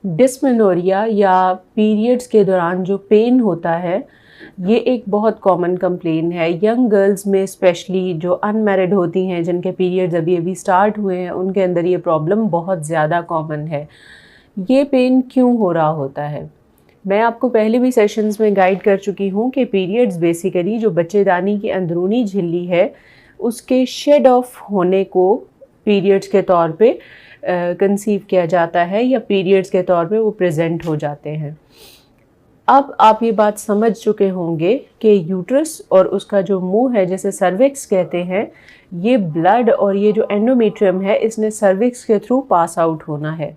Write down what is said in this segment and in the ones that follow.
Dysmenorrhoea या periods के दौरान जो पेन होता है, ये एक बहुत कॉमन कंप्लेन है यंग गर्ल्स में, स्पेशली जो अनमैरिड होती हैं, जिनके पीरियड्स अभी अभी स्टार्ट हुए हैं, उनके अंदर ये प्रॉब्लम बहुत ज़्यादा कॉमन है। ये पेन क्यों हो रहा होता है? मैं आपको पहले भी सेशंस में गाइड कर चुकी हूँ कि पीरियड्स बेसिकली जो बच्चेदानी की अंदरूनी झिल्ली है, उसके शेड ऑफ होने को पीरियड्स के तौर पे कंसीव किया जाता है, या पीरियड्स के तौर पे वो प्रेजेंट हो जाते हैं। अब आप ये बात समझ चुके होंगे कि यूट्रस और उसका जो मुंह है, जैसे सर्विक्स कहते हैं, ये ब्लड और ये जो एंडोमेट्रियम है, इसने सर्विक्स के थ्रू पास आउट होना है।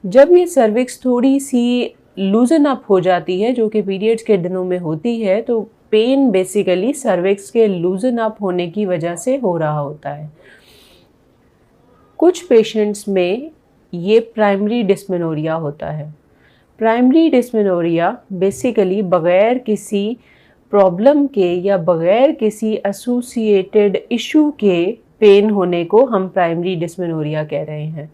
जब ये सर्विक्स थोड़ी सी लूजन अप हो जाती है, जो कि पीरियड्स के दिनों में होती है, तो पेन बेसिकली सर्विक्स के लूजन अप होने की वजह से हो रहा होता है। कुछ पेशेंट्स में ये प्राइमरी डिस्मेनोरिया होता है। प्राइमरी डिस्मेनोरिया बेसिकली बग़ैर किसी प्रॉब्लम के या बग़ैर किसी एसोसिएटेड इशू के पेन होने को हम प्राइमरी डिस्मेनोरिया कह रहे हैं।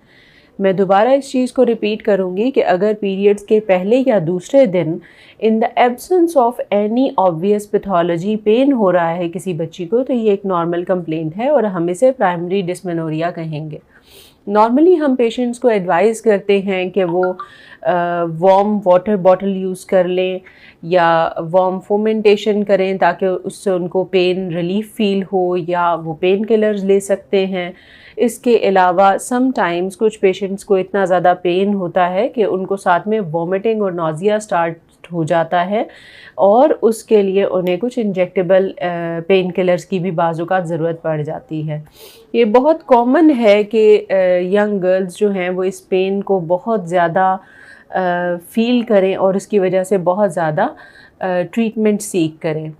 मैं दोबारा इस चीज़ को रिपीट करूँगी कि अगर पीरियड्स के पहले या दूसरे दिन in the absence of any obvious pathology pain हो रहा है किसी बच्ची को, तो ये एक नॉर्मल कंप्लेंट है और हम इसे प्राइमरी डिस्मेनोरिया कहेंगे। नॉर्मली हम पेशेंट्स को एडवाइस करते हैं कि वो वार्म वाटर बॉटल यूज़ कर लें या वार्म फोमेंटेशन करें, ताकि उससे उनको पेन रिलीफ फील हो, या वो पेन किलर्स ले सकते हैं। इसके अलावा समटाइम्स कुछ पेशेंट्स को इतना ज़्यादा पेन होता है कि उनको साथ में वॉमिटिंग और नौजिया स्टार्ट हो जाता है, और उसके लिए उन्हें कुछ इंजेक्टेबल पेन किलर्स की भी बाज़-औक़ात ज़रूरत पड़ जाती है। ये बहुत कॉमन है कि यंग गर्ल्स जो हैं वो इस पेन को बहुत ज़्यादा फ़ील करें और उसकी वजह से बहुत ज़्यादा ट्रीटमेंट सीख करें।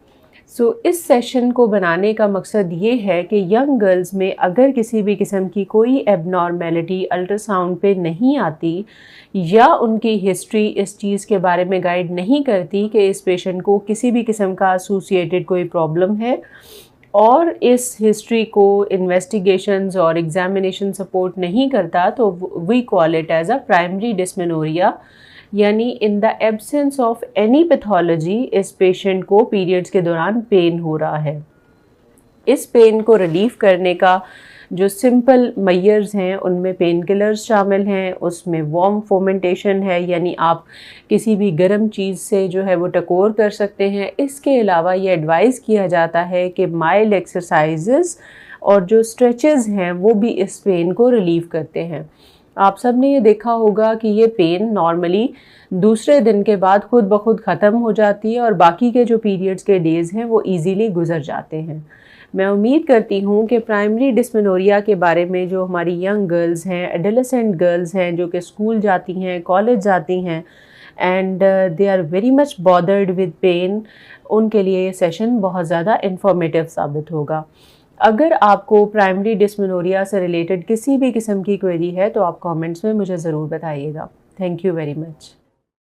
इस सेशन को बनाने का मकसद ये है कि यंग गर्ल्स में अगर किसी भी किस्म की कोई एबनॉर्मेलिटी अल्ट्रासाउंड पे नहीं आती, या उनकी हिस्ट्री इस चीज़ के बारे में गाइड नहीं करती कि इस पेशेंट को किसी भी किस्म का एसोसिएटेड कोई प्रॉब्लम है, और इस हिस्ट्री को इन्वेस्टिगेशंस और एग्जामिनेशन सपोर्ट नहीं करता, तो we call it as a primary dysmenorrhoea, यानी in the absence of any pathology इस पेशेंट को पीरियड्स के दौरान पेन हो रहा है। इस पेन को रिलीफ करने का जो सिंपल मेजर्स हैं, उनमें पेन किलर्स शामिल हैं, उसमें वार्म फोमेंटेशन है, यानी आप किसी भी गर्म चीज़ से जो है वो टकोर कर सकते हैं। इसके अलावा ये एडवाइस किया जाता है कि माइल्ड एक्सरसाइजेस और जो स्ट्रेचेस हैं वो भी इस पेन को रिलीव करते हैं। आप सब ने ये देखा होगा कि ये पेन नॉर्मली दूसरे दिन के बाद खुद ब खुद ख़त्म हो जाती है, और बाकी के जो पीरियड्स के डेज़ हैं वो ईज़िली गुजर जाते हैं। मैं उम्मीद करती हूँ कि प्राइमरी डिस्मेनोरिया के बारे में जो हमारी यंग गर्ल्स हैं, एडोलेसेंट गर्ल्स हैं, जो कि स्कूल जाती हैं, कॉलेज जाती हैं, and they are very much bothered with pain, उनके लिए ये सेशन बहुत ज़्यादा इंफॉर्मेटिव साबित होगा। अगर आपको प्राइमरी डिस्मेनोरिया से रिलेटेड किसी भी किस्म की क्वेरी है, तो आप कमेंट्स में मुझे ज़रूर बताइएगा। Thank you very much.